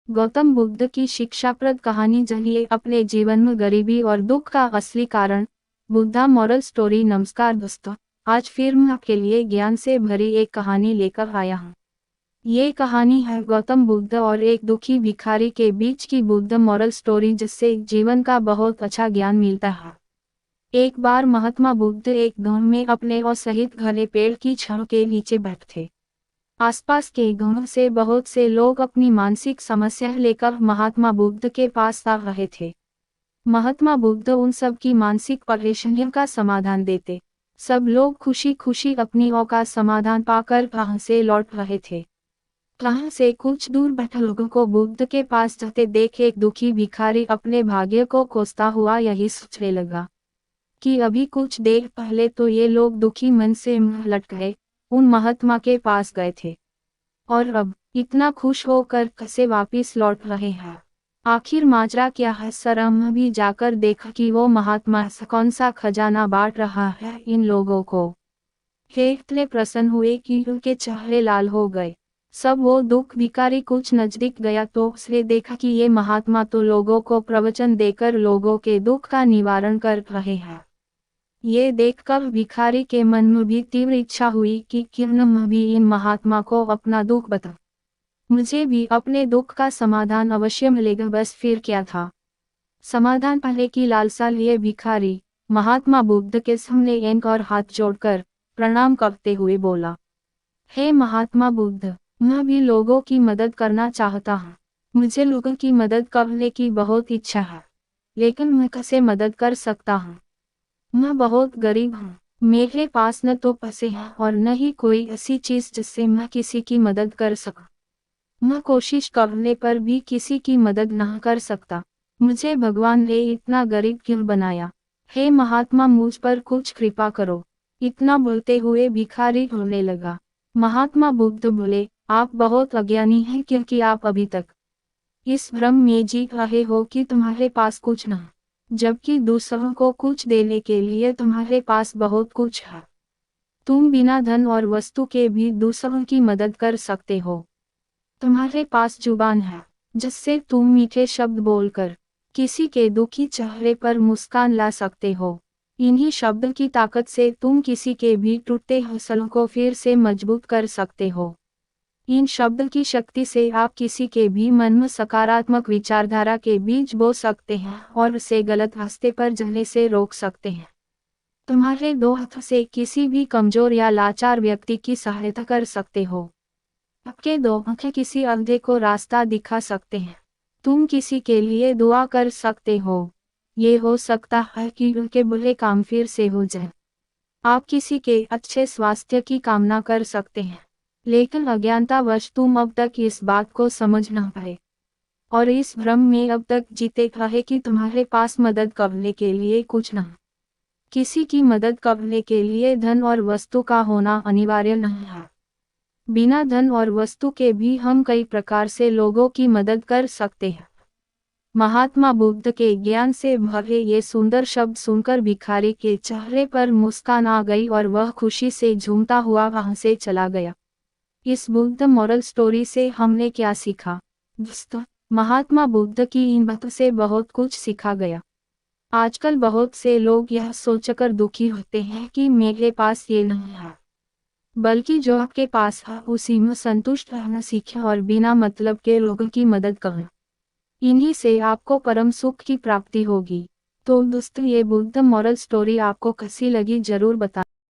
गौतम बुद्ध की शिक्षाप्रद कहानी जानिए अपने जीवन में गरीबी और दुख का असली कारण। Buddha moral story. नमस्कार दोस्तों, आज फिर मैं आपके लिए ज्ञान से भरी एक कहानी लेकर आया हूँ। ये कहानी है गौतम बुद्ध और एक दुखी भिखारी के बीच की बुद्ध मॉरल स्टोरी, जिससे जीवन का बहुत अच्छा ज्ञान मिलता है। एक बार महात्मा बुद्ध एक गांव में अपने और सहित घने पेड़ की छांव के नीचे बैठे थे। आसपास के गांवों से बहुत से लोग अपनी मानसिक समस्या लेकर महात्मा बुद्ध के पास आ रहे थे। महात्मा बुद्ध उन सब की मानसिक परेशानियों का समाधान देते। सब लोग खुशी खुशी अपनी का समाधान पाकर वहां से लौट रहे थे। वहां से कुछ दूर बैठे लोगों को बुद्ध के पास जाते देख एक दुखी भिखारी अपने भाग्य को कोसता हुआ यही सोचने लगा कि अभी कुछ देर पहले तो ये लोग दुखी मन से मुंह लट गए, उन महात्मा के पास गए थे, और अब इतना खुश होकर कैसे वापिस लौट रहे हैं। आखिर माजरा क्या है? सरम भी जाकर देखा कि वो महात्मा कौन सा खजाना बांट रहा है इन लोगों को। वे इतने प्रसन्न हुए कि उनके चेहरे लाल हो गए। सब वो दुख भिखारी कुछ नजदीक गया तो उसने देखा कि ये महात्मा तो लोगों को प्रवचन देकर लोगों के दुख का निवारण कर रहे हैं। ये देखकर भिखारी के मन में भी तीव्र इच्छा हुई कि क्यों न मैं भी इन महात्मा को अपना दुख बताऊं। मुझे भी अपने दुख का समाधान अवश्य मिलेगा। बस फिर क्या था, समाधान पाने की लालसा लिए भिखारी महात्मा बुद्ध के सामने एक और हाथ जोड़कर प्रणाम करते हुए बोला, हे महात्मा बुद्ध, मैं भी लोगों की मदद करना चाहता हूँ। मुझे लोगों की मदद करने की बहुत इच्छा है, लेकिन मैं कैसे मदद कर सकता हूँ? मैं बहुत गरीब हूँ। मेरे पास न तो पैसे हैं और न ही कोई ऐसी चीज जिससे मैं किसी की मदद कर सकूं। मैं कोशिश करने पर भी किसी की मदद नहीं कर सकता। मुझे भगवान ने इतना गरीब क्यों बनाया? हे महात्मा, मुझ पर कुछ कृपा करो। इतना बोलते हुए भिखारी रोने लगा। महात्मा बुद्ध बोले, आप बहुत अज्ञानी हैं, क्योंकि आप अभी तक इस भ्रम में जी रहे हो कि तुम्हारे पास कुछ नहीं, जबकि दूसरों को कुछ देने के लिए तुम्हारे पास बहुत कुछ है। तुम बिना धन और वस्तु के भी दूसरों की मदद कर सकते हो। तुम्हारे पास जुबान है, जिससे तुम मीठे शब्द बोलकर किसी के दुखी चेहरे पर मुस्कान ला सकते हो। इन्हीं शब्द की ताकत से तुम किसी के भी टूटे हौसलों को फिर से मजबूत कर सकते हो। इन शब्द की शक्ति से आप किसी के भी मन में सकारात्मक विचारधारा के बीज बो सकते हैं और उसे गलत रास्ते पर जाने से रोक सकते हैं। तुम्हारे दो हाथों से किसी भी कमजोर या लाचार व्यक्ति की सहायता कर सकते हो। आपके दो आंखें किसी अंधे को रास्ता दिखा सकते हैं। तुम किसी के लिए दुआ कर सकते हो। ये हो सकता है कि उनके बुरे काम फिर से हो जाए। आप किसी के अच्छे स्वास्थ्य की कामना कर सकते हैं, लेकिन अज्ञानतावश तुम अब तक इस बात को समझ न पाए और इस भ्रम में अब तक जीते रहे कि तुम्हारे पास मदद करने के लिए कुछ नहीं। किसी की मदद करने के लिए धन और वस्तु का होना अनिवार्य नहीं है। बिना धन और वस्तु के भी हम कई प्रकार से लोगों की मदद कर सकते हैं। महात्मा बुद्ध के ज्ञान से भरे ये सुंदर शब्द सुनकर भिखारी के चेहरे पर मुस्कान आ गई और वह खुशी से झूमता हुआ वहां से चला गया। इस बुद्ध मॉरल स्टोरी से हमने क्या सीखा? दोस्तों, महात्मा बुद्ध की इन बातों से बहुत कुछ सीखा गया। आजकल बहुत से लोग यह सोचकर दुखी होते हैं कि मेरे पास ये नहीं है, बल्कि जो आपके पास है उसी में संतुष्ट रहना सीखें और बिना मतलब के लोगों की मदद करें। इन्हीं से आपको परम सुख की प्राप्ति होगी। तो दोस्तों, ये बुद्ध मॉरल स्टोरी आपको कैसी लगी जरूर बताएं।